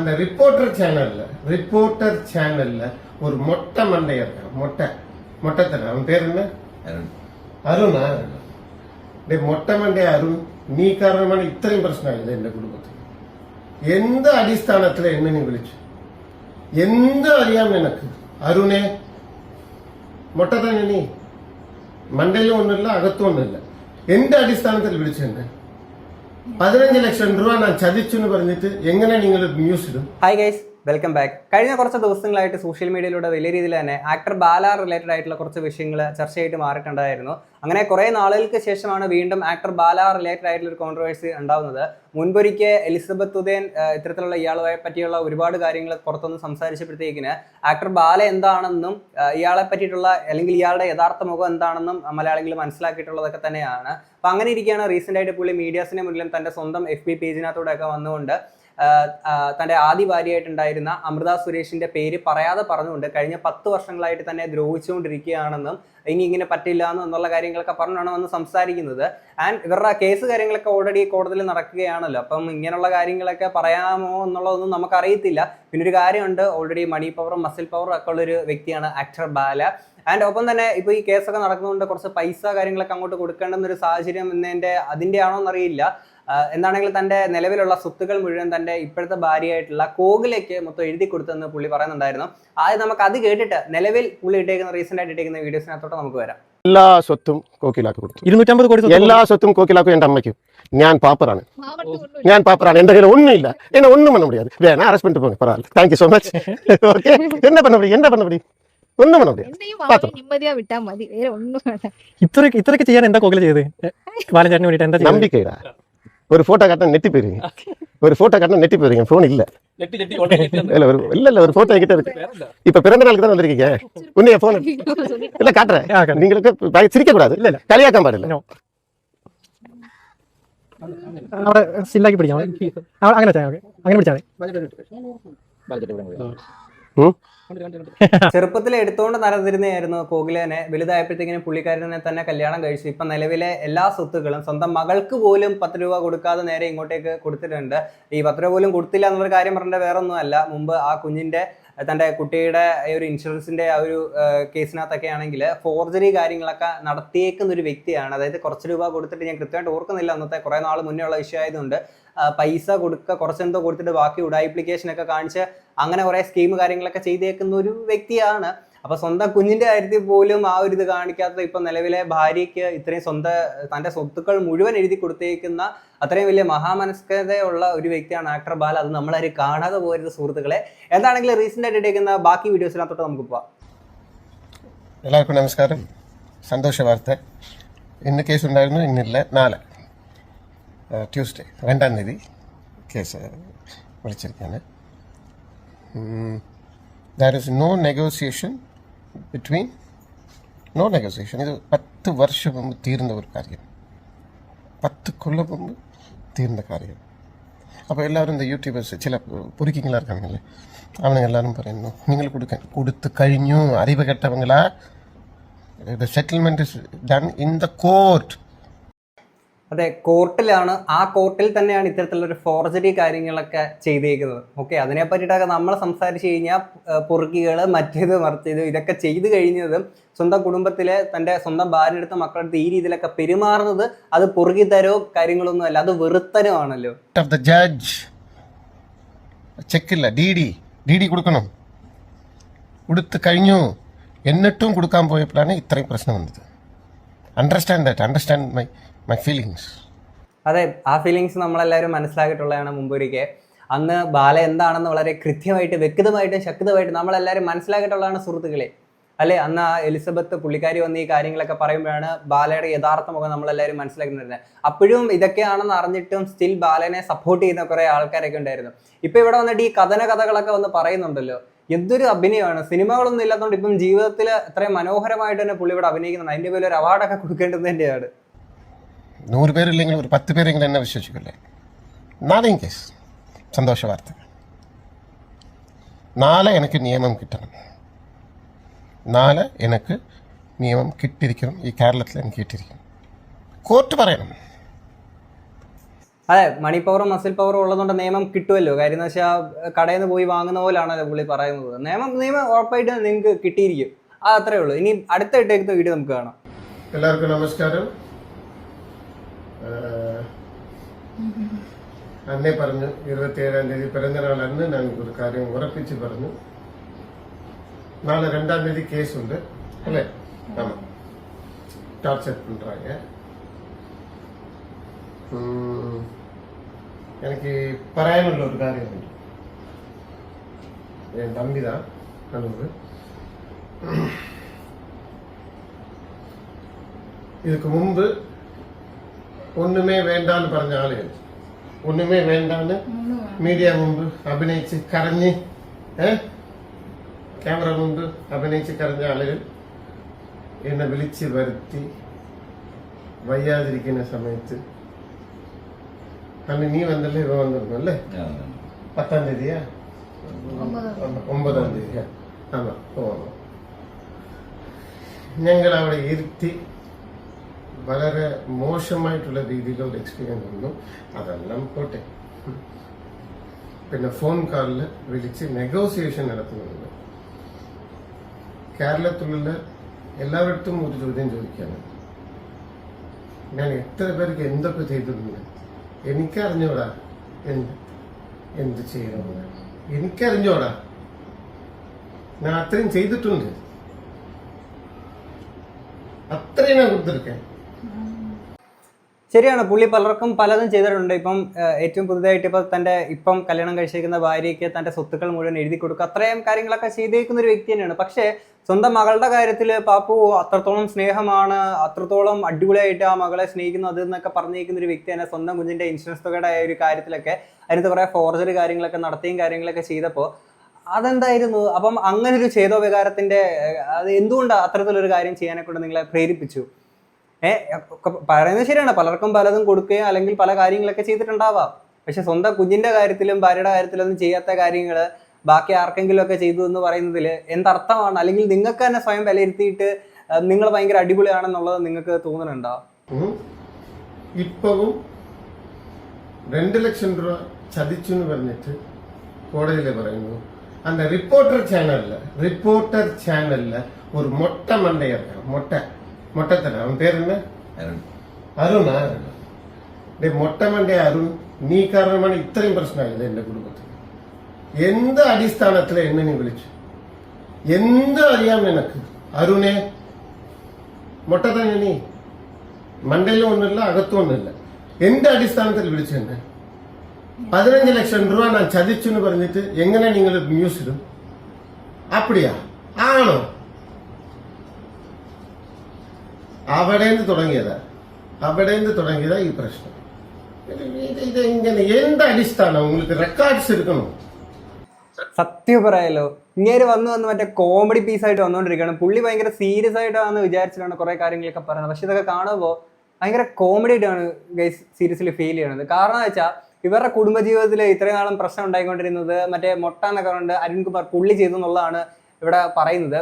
அந்த ரிப்போர்ட்டர் சேனல்ல ஒரு மொட்டை மண்டைய இருக்கான். மொட்டை தர அவன் பேர் என்ன? அருணா. மொட்டை மண்டைய அருண், நீ காரணமான இத்தனையும் பிரச்சனை ஆகுது என் குடும்பத்துக்கு. எந்த அடிസ്ഥാനத்துல என்ன நீ വിളിച്ചു? എന്ത് അറിയാം നിനക്ക്? അരുണേ, മൊട്ട തന്നെ നീ. മണ്ടയിലും ഒന്നുമില്ല, അകത്തും ഒന്നുമില്ല. എന്റെ അടിസ്ഥാനത്തിൽ വിളിച്ചെന്നെ 15 ലക്ഷം രൂപ ഞാൻ ചതിച്ചു എന്ന് പറഞ്ഞിട്ട് എങ്ങനെ നിങ്ങൾ ന്യൂസ് ഇടും? Hi guys, welcome back. കഴിഞ്ഞ കുറച്ച് ദിവസങ്ങളായിട്ട് സോഷ്യൽ മീഡിയയിലൂടെ വലിയ രീതിയിൽ തന്നെ ആക്ടർ ബാല റിലേറ്റഡ് ആയിട്ടുള്ള കുറച്ച് വിഷയങ്ങൾ ചർച്ചയായിട്ട് മാറിയിട്ടുണ്ടായിരുന്നു. അങ്ങനെ കുറേ നാളുകൾക്ക് ശേഷമാണ് വീണ്ടും ആക്ടർ ബാല റിലേറ്റഡ് ആയിട്ടുള്ള ഒരു കോൺട്രവേഴ്സി ഉണ്ടാവുന്നത്. മുൻപൊരിക്കൽ എലിസബത്ത് ഉദയൻ ഇത്തരത്തിലുള്ള ഇയാളെ പറ്റിയുള്ള ഒരുപാട് കാര്യങ്ങൾ പുറത്തൊന്ന് സംസാരിച്ചപ്പോഴത്തേക്കിന് ആക്ടർ ബാല എന്താണെന്നും ഇയാളെ പറ്റിയിട്ടുള്ള അല്ലെങ്കിൽ ഇയാളുടെ യഥാർത്ഥ മുഖം എന്താണെന്നും മലയാളികൾ മനസ്സിലാക്കിയിട്ടുള്ളതൊക്കെ തന്നെയാണ്. അപ്പം അങ്ങനെ ഇരിക്കുകയാണ് റീസെൻ്റ് ആയിട്ട് പുള്ളി മീഡിയാസിന് മുന്നിലും തൻ്റെ സ്വന്തം FB പേജിനകത്തൂടെയൊക്കെ വന്നുകൊണ്ട് തൻ്റെ ആദ്യ ഭാര്യയായിട്ടുണ്ടായിരുന്ന അമൃത സുരേഷിന്റെ പേര് പറയാതെ പറഞ്ഞുകൊണ്ട് കഴിഞ്ഞ 10 വർഷങ്ങളായിട്ട് തന്നെ ദ്രോഹിച്ചുകൊണ്ടിരിക്കുകയാണെന്നും ഇനി ഇങ്ങനെ പറ്റില്ല എന്നുള്ള കാര്യങ്ങളൊക്കെ പറഞ്ഞാണ് വന്ന് സംസാരിക്കുന്നത്. ആൻഡ് ഇവരുടെ കേസ് കാര്യങ്ങളൊക്കെ ഓൾറെഡി കോടതിയിൽ നടക്കുകയാണല്ലോ. അപ്പം ഇങ്ങനെയുള്ള കാര്യങ്ങളൊക്കെ പറയാമോ എന്നുള്ളതൊന്നും നമുക്കറിയത്തില്ല. പിന്നെ ഒരു കാര്യമുണ്ട്, ഓൾറെഡി മണി പവറും മസിൽ പവറും ഒക്കെ ഉള്ളൊരു വ്യക്തിയാണ് ആക്ടർ ബാല. ആൻഡ് ഒപ്പം തന്നെ ഇപ്പോൾ ഈ കേസൊക്കെ നടക്കുന്നതുകൊണ്ട് കുറച്ച് പൈസ കാര്യങ്ങളൊക്കെ അങ്ങോട്ട് കൊടുക്കേണ്ടുന്നൊരു സാഹചര്യം അതിൻ്റെ ആണോ എന്നറിയില്ല. എന്താണെങ്കിലും തൻ്റെ നിലവിലുള്ള സ്വത്തുക്കൾ മുഴുവൻ തൻ്റെ ഇപ്പോഴത്തെ ഭാര്യയായിട്ടുള്ള കോകിലേക്ക് മൊത്തം എഴുതി കൊടുത്തെന്ന് പുള്ളി പറയുന്നുണ്ടായിരുന്നു. ആദ്യം നമുക്ക് അത് കേട്ടിട്ട് നിലവിൽ പുള്ളി ഇട്ടേക്കുന്ന റീസെന്റ് ആയിട്ട് ഇട്ടേക്കുന്ന വീഡിയോസിനകത്തോട്ട് നമുക്ക് വരാം. എല്ലാ സ്വത്തും കോക്കിലാക്കി കൊടുത്തു. 250 കോടി എല്ലാ സ്വത്തും കോക്കിലാക്കും. എന്റെ അമ്മയ്ക്കും ഞാൻ പാപ്പറാണ്. എന്റെ കയ്യിൽ ഒന്നുമില്ല. എന്നെ ഒന്നും பண்ண முடியாது. വേണ അറസ്റ്റ് பண்ணிட்டு போங்க. பரவாயில்லை. Thank you so much. Okay, என்ன பண்ண முடியும்? ഒന്നും பண்ண முடியாது. നിമ്മതിയാ വിട്ടാ മതി, വേറെ ഒന്നും വേണ്ട. ഇത്രയൊക്കെ ചെയ്യാൻ എന്താ കോകില ചെയ്തത്? ബാലചേട്ടന് വേണ്ടിട്ട് എന്താ ചെയ്തത്? നമ്പിക്കൈടാ. ஒரு போட்டோ காட்டினா நெட்டி போயிருங்க. போன் இல்ல ஒரு போட்டோ என்கிட்ட இருக்கு. இப்ப பிறந்த நாளுக்கு தான் வந்திருக்கீங்க. உன்னைய போன் இல்ல காட்டுறேன். நீங்களுக்கு சிரிக்க கூடாது, இல்ல കളിയാക്കാൻ പാടില്ല. അവിടെ സ്റ്റില്ലാക്കി പിടിക്കാം. അങ്ങനെ പിടിച്ചാൽ ചെറുപ്പത്തിൽ എടുത്തുകൊണ്ട് നടന്നിരുന്നതായിരുന്നു കോകിലനെ. വലുതായപ്പോഴത്തേക്കിനും പുള്ളിക്കാരനെ തന്നെ കല്യാണം കഴിച്ചു. ഇപ്പൊ നിലവിലെ എല്ലാ സ്വത്തുക്കളും സ്വന്തം മകൾക്ക് പോലും 10 രൂപ കൊടുക്കാതെ നേരെ ഇങ്ങോട്ടേക്ക് കൊടുത്തിട്ടുണ്ട്. ഈ 10 രൂപ പോലും കൊടുത്തില്ല എന്നൊരു കാര്യം പറഞ്ഞിട്ട് വേറെ ഒന്നുമല്ല. മുമ്പ് ആ കുഞ്ഞിന്റെ തൻ്റെ കുട്ടിയുടെ ഒരു ഇൻഷുറൻസിന്റെ ആ ഒരു കേസിനകത്തൊക്കെ ആണെങ്കിൽ ഫോർജറി കാര്യങ്ങളൊക്കെ നടത്തിയേക്കുന്ന ഒരു വ്യക്തിയാണ്. അതായത് കുറച്ച് രൂപ കൊടുത്തിട്ട്, ഞാൻ കൃത്യമായിട്ട് ഓർക്കുന്നില്ല, അന്നത്തെ കുറേ നാൾ മുന്നേ ഉള്ള വിഷയം ആയതുകൊണ്ട് പൈസ കുറച്ചെന്തോ കൊടുത്തിട്ട് ബാക്കി ഉഡായിപ്ലിക്കേഷനൊക്കെ കാണിച്ച് അങ്ങനെ കുറേ സ്കീം കാര്യങ്ങളൊക്കെ ചെയ്തേക്കുന്ന ഒരു വ്യക്തിയാണ്. അപ്പൊ സ്വന്തം കുഞ്ഞിന്റെ കാര്യത്തിൽ പോലും ആ ഒരു ഇത് കാണിക്കാത്ത ഇപ്പൊ നിലവിലെ ഭാര്യയ്ക്ക് ഇത്രയും തന്റെ സ്വത്തുക്കൾ മുഴുവൻ എഴുതി കൊടുത്തേക്കുന്ന അത്രയും വലിയ മഹാമനസ്കതയുള്ള ഒരു വ്യക്തിയാണ് ആക്ടർ ബാല. അത് നമ്മളാരും കാണാതെ പോരുത് സുഹൃത്തുക്കളെ. എന്താണെങ്കിലും റീസെന്റ് ആയിട്ട് ഇട്ടേക്കുന്ന ബാക്കി വീഡിയോസിനകത്തോട്ട് നമുക്ക് പോവാം. എല്ലാവർക്കും നമസ്കാരം. സന്തോഷ വാർത്ത. ഇന്ന് കേസ് ഉണ്ടായിരുന്നു, ഇന്നില്ല. നാളെ ട്യൂസ്ഡേ 2-ാം തീയതി case വിളിച്ചിരിക്കുകയാണ്. There is no negotiation. ഇത് 10 വർഷം മുമ്പ് തീർന്ന ഒരു കാര്യം, 10 കൊല്ലം മുമ്പ് തീർന്ന കാര്യം. അപ്പോൾ എല്ലാവരും இந்த യൂട്യൂബേഴ്സ് ചില പൊരിക്കിങ്ങളാ இருக்காங்கல்ல, അവനെ എല്ലാവരും പറയുന്നു നിങ്ങൾ കൊടുത്തു കഴിഞ്ഞു, അറിവ് കെട്ടവങ്ങളാ. The settlement is done in the court. അതെ, കോർട്ടിലാണ്. ആ കോർട്ടിൽ തന്നെയാണ് ഇത്തരത്തിലുള്ളൊരു ഫോർജറി കാര്യങ്ങളൊക്കെ ചെയ്തേക്കുന്നത്. ഓക്കെ, അതിനെ പറ്റിയിട്ടൊക്കെ നമ്മൾ സംസാരിച്ച് കഴിഞ്ഞാൽ പൊറുക്കികൾ മറ്റേത് മറിച്ചത് ഇതൊക്കെ ചെയ്തു കഴിഞ്ഞതും സ്വന്തം കുടുംബത്തിലെ തൻ്റെ സ്വന്തം ഭാര്യ അടുത്ത് മക്കളടുത്ത് ഈ രീതിയിലൊക്കെ പെരുമാറുന്നത് അത് പൊറുകിത്തരവും കാര്യങ്ങളൊന്നും അല്ല, അത് വെറുത്തരമാണല്ലോ. ജഡ്ജ് ചെക്കില്ല, ഡി കൊടുക്കണം, കൊടുത്തു കഴിഞ്ഞു. എന്നിട്ടും കൊടുക്കാൻ പോയപ്പോഴാണ് ഇത്രയും പ്രശ്നം വന്നത്. Understand my feelings. അതെ, ആ ഫീലിങ്സ് നമ്മളെല്ലാവരും മനസ്സിലാക്കിയിട്ടുള്ളതാണ്. മുമ്പൊരിക്കൽ അന്ന് ബാല എന്താണെന്ന് വളരെ കൃത്യമായിട്ട് വ്യക്തമായിട്ടും ശക്തമായിട്ട് നമ്മളെല്ലാവരും മനസ്സിലാക്കിയിട്ടുള്ളതാണ് സുഹൃത്തുക്കളെ. അല്ലെ, അന്ന് ആ എലിസബത്ത് പുള്ളിക്കാരി വന്ന് ഈ കാര്യങ്ങളൊക്കെ പറയുമ്പോഴാണ് ബാലയുടെ യഥാർത്ഥ മുഖം നമ്മളെല്ലാവരും മനസ്സിലാക്കിയിരുന്നത്. അപ്പോഴും ഇതൊക്കെയാണെന്ന് അറിഞ്ഞിട്ടും സ്റ്റിൽ ബാലനെ സപ്പോർട്ട് ചെയ്യുന്ന കുറേ ആൾക്കാരൊക്കെ ഉണ്ടായിരുന്നു. ഇപ്പൊ ഇവിടെ വന്നിട്ട് ഈ കഥകളൊക്കെ വന്ന് പറയുന്നുണ്ടല്ലോ. എന്തൊരു അഭിനയമാണ്. സിനിമകളൊന്നും ഇല്ലാത്തതുകൊണ്ട് ഇപ്പം ജീവിതത്തിൽ അത്രയും മനോഹരമായിട്ട് തന്നെ പുള്ളി ഇവിടെ അഭിനയിക്കുന്നുണ്ട്. അതിന്റെ പേരിൽ ഒരു അവാർഡൊക്കെ കൊടുക്കേണ്ടതിൻ്റെയാണ്. 100 പേരില്ലെങ്കിൽ ഒരു 10 പേരെങ്കിലും എന്നെ വിശ്വസിക്കില്ലേ. നാളെയും കേസ്. സന്തോഷ വാർത്ത. നാളെ എനിക്ക് നിയമം കിട്ടണം. നാളെ എനിക്ക് നിയമം കിട്ടിയിരിക്കണം. ഈ കേരളത്തിൽ എനിക്ക് കിട്ടിയിരിക്കണം. കോർട്ട് പറയണം. അതെ, മണി പവറും മസിൽ പവറും ഉള്ളതുകൊണ്ട് നിയമം കിട്ടുമല്ലോ. കാര്യം എന്ന് വെച്ചാൽ കടയിൽ നിന്ന് പോയി വാങ്ങുന്ന പോലാണല്ലോ പുള്ളി പറയുന്നത്. നിയമം ഉറപ്പായിട്ട് നിങ്ങൾക്ക് കിട്ടിയിരിക്കും. അത് അത്രേ ഉള്ളൂ. ഇനി അടുത്ത ഇട്ടേക്കുന്ന വീഡിയോ നമുക്ക് കാണാം. എല്ലാവർക്കും നമസ്കാരം. അന്നേ പറഞ്ഞു 27-ാം തീയതി പിറന്നനാൾ അന്ന് ഞാൻ ഒരു കാര്യം ഉറപ്പിച്ച് പറഞ്ഞു. നാളെ 2-ാം തീയതി കേസുണ്ട് അല്ലേ? ആമാ, டார்ச்சர் பண்றாங்க. எனக்கு പറയാനുള്ള ഒരു കാര്യമുണ്ട്. என் தம்பி தான் அனுபு. இதுக்கு முன்பு ஒண்ணுமே வேண்டான்னு പറഞ്ഞ ആളുകൾ, ഒന്നുമേ വേണ്ടാന്ന് മീഡിയ മുമ്പ് അഭിനയിച്ച് കരഞ്ഞ് ക്യാമറ മുമ്പ് അഭിനയിച്ച് കരഞ്ഞ ആളുകൾ എന്നെ വിളിച്ച് വരുത്തി വയ്യാതിരിക്കുന്ന സമയത്ത് അന്ന് നീ വന്നല്ലേ, ഇവ വന്നിരുന്നു അല്ലേ? 10-ാം തീയതിയാ 9-ാം തീയതിയാ? ആമാ, പോകണം. ഞങ്ങൾ അവിടെ ഇരുത്തി വളരെ മോശമായിട്ടുള്ള രീതിയിലുള്ള എക്സ്പീരിയൻസ് വന്നു. അതെല്ലാം പോട്ടെ. പിന്നെ ഫോൺ കോളിൽ വിളിച്ച് നെഗോസിയേഷൻ നടത്തുന്നുണ്ട്. കേരളത്തിലുള്ള എല്ലാവരുടെ ഒരു ചോദ്യം ചോദിക്കാണ്, ഞാൻ എത്ര പേർക്ക് എന്തൊക്കെ ചെയ്തിട്ടുണ്ട്? എനിക്കറിഞ്ഞോടാ എന്ത് ചെയ്യണമെന്ന്. എനിക്കറിഞ്ഞോടാ, ഞാൻ അത്രയും ചെയ്തിട്ടുണ്ട്. അത്രയും ഞാൻ കൊടുത്തിരിക്കാൻ. ശരിയാണ്, പുള്ളി പലർക്കും പലതും ചെയ്തിട്ടുണ്ട്. ഇപ്പം ഏറ്റവും പുതുതായിട്ട് ഇപ്പം കല്യാണം കഴിച്ചിരിക്കുന്ന ഭാര്യയ്ക്ക് തന്റെ സ്വത്തുക്കൾ മുഴുവൻ എഴുതി കൊടുക്കുക, അത്രയും കാര്യങ്ങളൊക്കെ ചെയ്തേക്കുന്ന ഒരു വ്യക്തി തന്നെയാണ്. പക്ഷേ സ്വന്തം മകളുടെ കാര്യത്തിൽ പാപ്പു അത്രത്തോളം സ്നേഹമാണ്, അത്രത്തോളം അടിപൊളിയായിട്ട് ആ മകളെ സ്നേഹിക്കുന്നത് എന്നൊക്കെ പറഞ്ഞേക്കുന്ന ഒരു വ്യക്തി തന്നെ സ്വന്തം കുഞ്ഞിന്റെ ഇൻഷുറൻസ് തുകയുടെ ഒരു കാര്യത്തിലൊക്കെ അതിനകത്ത് കുറെ ഫോർജറി കാര്യങ്ങളൊക്കെ നടത്തിയും കാര്യങ്ങളൊക്കെ ചെയ്തപ്പോൾ അതെന്തായിരുന്നു? അപ്പം അങ്ങനെ ഒരു ഛേദോ വികാരത്തിന്റെ അത് എന്തുകൊണ്ടാണ് അത്തരത്തിലൊരു കാര്യം ചെയ്യാനെ കൊണ്ട് നിങ്ങളെ പ്രേരിപ്പിച്ചു? പറയുന്നത് ശരിയാണ്, പലർക്കും പലതും കൊടുക്കുകയും അല്ലെങ്കിൽ പല കാര്യങ്ങളൊക്കെ ചെയ്തിട്ടുണ്ടാവാം. പക്ഷെ സ്വന്തം കുഞ്ഞിന്റെ കാര്യത്തിലും ഭാര്യയുടെ കാര്യത്തിലൊന്നും ചെയ്യാത്ത കാര്യങ്ങൾ ബാക്കി ആർക്കെങ്കിലും ഒക്കെ ചെയ്തു എന്ന് പറയുന്നതിൽ എന്തർത്ഥമാണ്? അല്ലെങ്കിൽ നിങ്ങൾക്ക് തന്നെ സ്വയം വിലയിരുത്തിയിട്ട് നിങ്ങൾ ഭയങ്കര അടിപൊളിയാണെന്നുള്ളത് നിങ്ങൾക്ക് തോന്നുന്നുണ്ടോ? ഇപ്പവും 2 ലക്ഷം രൂപ ചതിച്ചു എന്ന് പറഞ്ഞിട്ട് കോടതിയില് പറയുന്നു. அந்த ரிப்போர்ட்டர் சேனல்ல ஒரு மொட்டை மண்டைய இருக்கான். மொட்டத்தன அவன் பேர் என்ன? அருணா? மொட்டை மண்டைய அருண், நீ காரணமான இத்தனையும் பிரச்சனை ஆகுது എന്റെ കുടുംബത്തിൽ. എന്ത് അടിസ്ഥാനത്തിൽ എന്നെ നീ വിളിച്ചു? എന്ത് അറിയാം നിനക്ക്? അരുണേ, മൊട്ടത്തന്നെ നീ മണ്ടയിലും ഒന്നുമില്ല, അകത്തും ഒന്നുമില്ല. എന്ത് അടിസ്ഥാനത്തിൽ വിളിച്ചു എന്നെ? 15 ലക്ഷം രൂപ ഞാൻ ചതിച്ചു എന്ന് പറഞ്ഞിട്ട് എങ്ങനെ നിങ്ങൾ ന്യൂസ് ഇടും? അപ്പടിയാ? ആണോ? അവിടെ നിന്ന് തുടങ്ങിയതാ ഈ പ്രശ്നം. ഇത് ഇങ്ങനെ എന്ത് അടിസ്ഥാനം? നിങ്ങൾക്ക് റെക്കോർഡ്സ് എടുക്കണോ? സത്യം പറയാലോ, ഇങ്ങനെ വന്ന് മറ്റേ കോമഡി പീസായിട്ട് വന്നുകൊണ്ടിരിക്കുകയാണ്. പുള്ളി ഭയങ്കര സീരിയസ് ആയിട്ടാണെന്ന് വിചാരിച്ചിട്ടാണ് കുറെ കാര്യങ്ങളൊക്കെ പറയുന്നത്. പക്ഷെ ഇതൊക്കെ കാണുമ്പോൾ ഭയങ്കര കോമഡി ആയിട്ടാണ് ഗൈസ് സീരിയസ്ലി ഫീൽ ചെയ്യണത്. കാരണം എന്ന് വെച്ചാൽ ഇവരുടെ കുടുംബജീവിതത്തിൽ ഇത്രയും നാളും പ്രശ്നം ഉണ്ടായിക്കൊണ്ടിരുന്നത് മറ്റേ മൊട്ട എന്നൊക്കെ കൊണ്ട് അരുൺകുമാർ പുള്ളി ചെയ്തു എന്നുള്ളതാണ് ഇവിടെ പറയുന്നത്.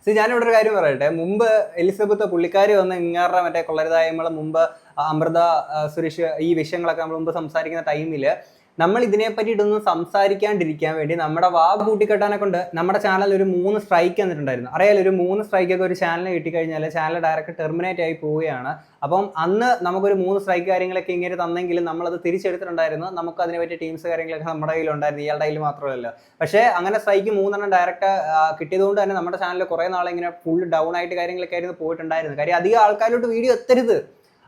ഞാനിവിടെ ഒരു കാര്യം പറയട്ടെ. മുമ്പ് എലിസബത്ത് പുള്ളിക്കാരി വന്ന് ഇങ്ങാറുടെ മറ്റേ കൊള്ളരുതായ്മകളെ മുമ്പ് അമൃത സുരേഷ് ഈ വിഷയങ്ങളൊക്കെ നമ്മൾ മുമ്പ് സംസാരിക്കുന്ന ടൈമിൽ നമ്മൾ ഇതിനെ പറ്റിയിട്ടൊന്നും സംസാരിക്കാണ്ടിരിക്കാൻ വേണ്ടി നമ്മുടെ വാ കൂട്ടിക്കെട്ടാനെ കൊണ്ട് നമ്മുടെ ചാനൽ ഒരു 3 സ്ട്രൈക്ക് എന്നിട്ടുണ്ടായിരുന്നു. അറിയാലോ, ഒരു 3 സ്ട്രൈക്കൊക്കെ ഒരു ചാനലിന് കിട്ടിക്കഴിഞ്ഞാൽ ചാനൽ ഡയറക്റ്റ് ടെർമിനേറ്റ് ആയി പോവുകയാണ്. അപ്പം അന്ന് നമുക്കൊരു 3 സ്ട്രൈക്ക് കാര്യങ്ങളൊക്കെ ഇങ്ങനെ തന്നെങ്കിലും നമ്മളത് തിരിച്ചെടുത്തിട്ടുണ്ടായിരുന്നു. നമുക്ക് അതിനെ പറ്റിയ ടീംസ് കാര്യങ്ങളൊക്കെ നമ്മുടെ കയ്യിലുണ്ടായിരുന്നു, ഇയാളുടെ കയ്യിൽ മാത്രമല്ല. പക്ഷേ അങ്ങനെ സ്ട്രൈക്ക് 3 ഡയറക്റ്റ് കിട്ടിയതുകൊണ്ട് തന്നെ നമ്മുടെ ചാനൽ കുറേ നാളിങ്ങനെ ഫുൾ ഡൗൺ ആയിട്ട് കാര്യങ്ങളൊക്കെ ആയിരുന്നു പോയിട്ടുണ്ടായിരുന്നു. കാര്യം അധികം ആൾക്കാരിലോട്ട് വീഡിയോ എത്തരുത്,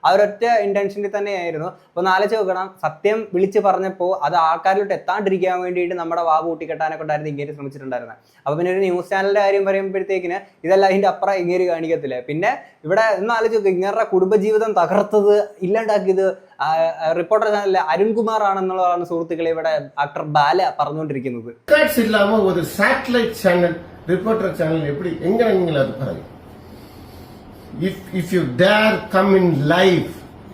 ആ ഒരൊറ്റ ഇന്റൻഷനിൽ തന്നെയായിരുന്നു. അപ്പൊ ആലോചിച്ച് നോക്കണം, സത്യം വിളിച്ച് പറഞ്ഞപ്പോൾ അത് ആൾക്കാരിലോട്ട് എത്താണ്ടിരിക്കാൻ വേണ്ടിയിട്ട് നമ്മുടെ വാ കൂട്ടിക്കെട്ടാനെ കൊണ്ടായിരുന്നു ഇങ്ങനെ ശ്രമിച്ചിട്ടുണ്ടായിരുന്നത്. അപ്പൊ പിന്നെ ഒരു ന്യൂസ് ചാനലിന്റെ കാര്യം പറയുമ്പോഴത്തേക്കിന് ഇതെല്ലാം അതിന്റെ അപ്പുറം ഇങ്ങനെ കാണിക്കത്തില്ല. പിന്നെ ഇവിടെ ഒന്ന് ആലോചിച്ച് നോക്കുക, ഇങ്ങനെ കുടുംബജീവിതം തകർത്തത് ഇല്ലാണ്ടാക്കിയത് റിപ്പോർട്ടർ ചാനലിലെ അരുൺകുമാർ ആണെന്നുള്ളതാണ് സുഹൃത്തുക്കളെ ഇവിടെ ആക്ടർ ബാല പറഞ്ഞുകൊണ്ടിരിക്കുന്നത്. ഒരു സാറ്റലൈറ്റ് ചാനൽ റിപ്പോർട്ടർ ചാനൽ എപ്പടി എങ്ങനെ നിങ്ങൾ അത് പറയും? If you dare come in live,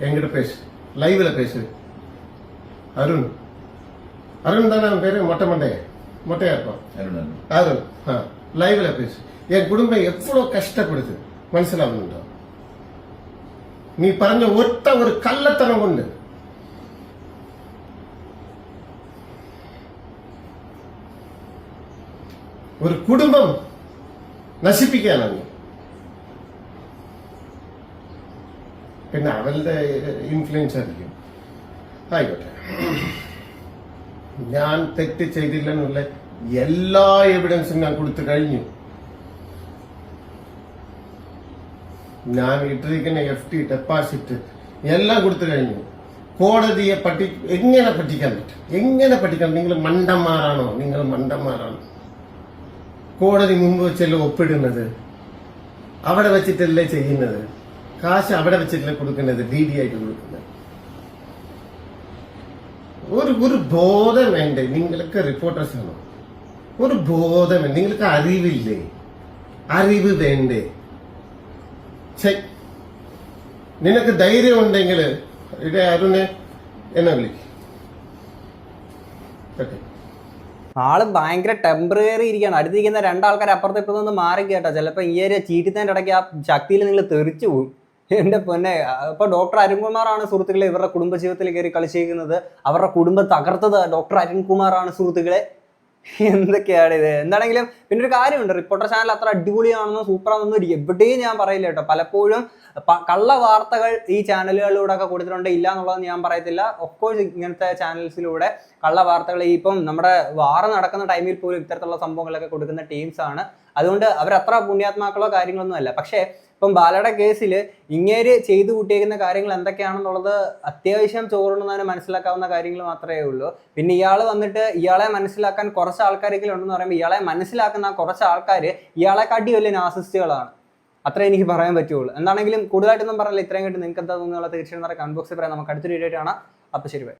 எங்கிட்ட பேசு, லைவ்ல பேசு. அருண் தானே அவன் பேரு? மொட்டையா இருப்பான் அருண். லைவ்ல பேசு. என் குடும்பம் எவ்வளவு கஷ்டப்படுது മനസ്സിലാവുന്നുണ്ടോ? നീ പറഞ്ഞ ഒറ്റ ഒരു കള്ളത്തനം കൊണ്ട് ഒരു കുടുംബം നശിപ്പിക്കാനാണ്. പിന്നെ അവളുടെ ഇൻഫ്ലുവൻസ് ആയിരിക്കും. ആയിക്കോട്ടെ, ഞാൻ തെറ്റ് ചെയ്തില്ലെന്നുള്ള എല്ലാ എവിഡൻസും ഞാൻ കൊടുത്തു കഴിഞ്ഞു. ഞാൻ ഇട്ടിരിക്കുന്ന FD ഡെപ്പോസിറ്റ് എല്ലാം കൊടുത്തു കഴിഞ്ഞു. കോടതിയെ എങ്ങനെ പറ്റിക്കാൻ പറ്റും? എങ്ങനെ പറ്റിക്കാൻ? നിങ്ങൾ മണ്ടന്മാരാണോ? കോടതി മുമ്പ് വെച്ചല്ലേ ഒപ്പിടുന്നത്, അവിടെ വെച്ചിട്ടല്ലേ ചെയ്യുന്നത്, കാശ് അവിടെ വെച്ചിട്ടല്ലേ കൊടുക്കുന്നത്, DD ആയിട്ട് കൊടുക്കുന്നത്. ഒരു ബോധം വേണ്ടേ? നിങ്ങൾക്ക് റിപ്പോർട്ടേഴ്സ് ആണോ? ഒരു ബോധം വേണ്ട? നിങ്ങൾക്ക് അറിവില്ലേ? അറിവ് വേണ്ടേ? നിനക്ക് ധൈര്യം ഉണ്ടെങ്കിൽ ഇവിടെ അരുണെ എന്നെ വിളിക്കും. ആള് ഭയങ്കര ടെമ്പററി ഇരിക്കുകയാണ്. അടുത്തിരിക്കുന്ന രണ്ടാൾക്കാർ അപ്പുറത്ത് ഇപ്പുറത്ത് മാറി കേട്ടോ. ചിലപ്പോൾ ഈ ഒരു ചീറ്റിത്തതിൻ്റെ ഇടയ്ക്ക് ആ ശക്തിയിൽ നിങ്ങൾ തെറിച്ചു പോകും. എന്റെ പൊന്നെ, ഇപ്പൊ ഡോക്ടർ അരുൺകുമാറാണ് സുഹൃത്തുക്കളെ ഇവരുടെ കുടുംബജീവിതത്തിൽ കയറി കളിച്ചിരിക്കുന്നത്. അവരുടെ കുടുംബം തകർത്തത് ഡോക്ടർ അരുൺകുമാറാണ് സുഹൃത്തുക്കളെ. എന്തൊക്കെയാണ് ഇത്? എന്താണെങ്കിലും പിന്നെ ഒരു കാര്യമുണ്ട്, റിപ്പോർട്ടർ ചാനൽ അത്ര അടിപൊളിയാണെന്നോ സൂപ്പറാണെന്നോ എവിടെയും ഞാൻ പറയില്ല കേട്ടോ. പലപ്പോഴും കള്ള വാർത്തകൾ ഈ ചാനലുകളിലൂടെ ഒക്കെ കൊടുത്തിട്ടുണ്ട്, ഇല്ല എന്നുള്ളത് ഞാൻ പറയത്തില്ല. ഒഫ്കോഴ്സ് ഇങ്ങനത്തെ ചാനൽസിലൂടെ കള്ള വാർത്തകൾ ഇപ്പം നമ്മുടെ വാർ നടക്കുന്ന ടൈമിൽ പോലും ഇത്തരത്തിലുള്ള സംഭവങ്ങളൊക്കെ കൊടുക്കുന്ന ടീംസാണ്. അതുകൊണ്ട് അവരത്ര പുണ്യാത്മാക്കളോ കാര്യങ്ങളൊന്നും അല്ല. പക്ഷേ ഇപ്പം ബാലയുടെ കേസിൽ ഇങ്ങേര് ചെയ്തു കൂട്ടിയേക്കുന്ന കാര്യങ്ങൾ എന്തൊക്കെയാണെന്നുള്ളത് അത്യാവശ്യം ചോറുണ്ടെന്ന് മനസ്സിലാക്കാവുന്ന കാര്യങ്ങൾ മാത്രമേ ഉള്ളൂ. പിന്നെ ഇയാൾ വന്നിട്ട് ഇയാളെ മനസ്സിലാക്കാൻ കുറച്ച് ആൾക്കാരെങ്കിലും ഉണ്ടെന്ന് പറയുമ്പോൾ ഇയാളെ മനസ്സിലാക്കുന്ന കുറച്ച് ആൾക്കാർ ഇയാളെക്കാട്ടി വലിയ നാസിസ്റ്റുകളാണ്. അത്രേ എനിക്ക് പറയാൻ പറ്റുള്ളൂ. എന്താണെങ്കിലും കൂടുതലായിട്ടൊന്നും പറഞ്ഞില്ല. ഇത്രയും കേട്ട് നിങ്ങൾക്ക് എന്താ തോന്നുന്നുള്ള തീർച്ചയായും കമന്റ് ബോക്സിൽ പറയാം. നമുക്ക് അടുത്തൊരു വീഡിയോ കാണാം. അപ്പോൾ ശരി, ബൈ.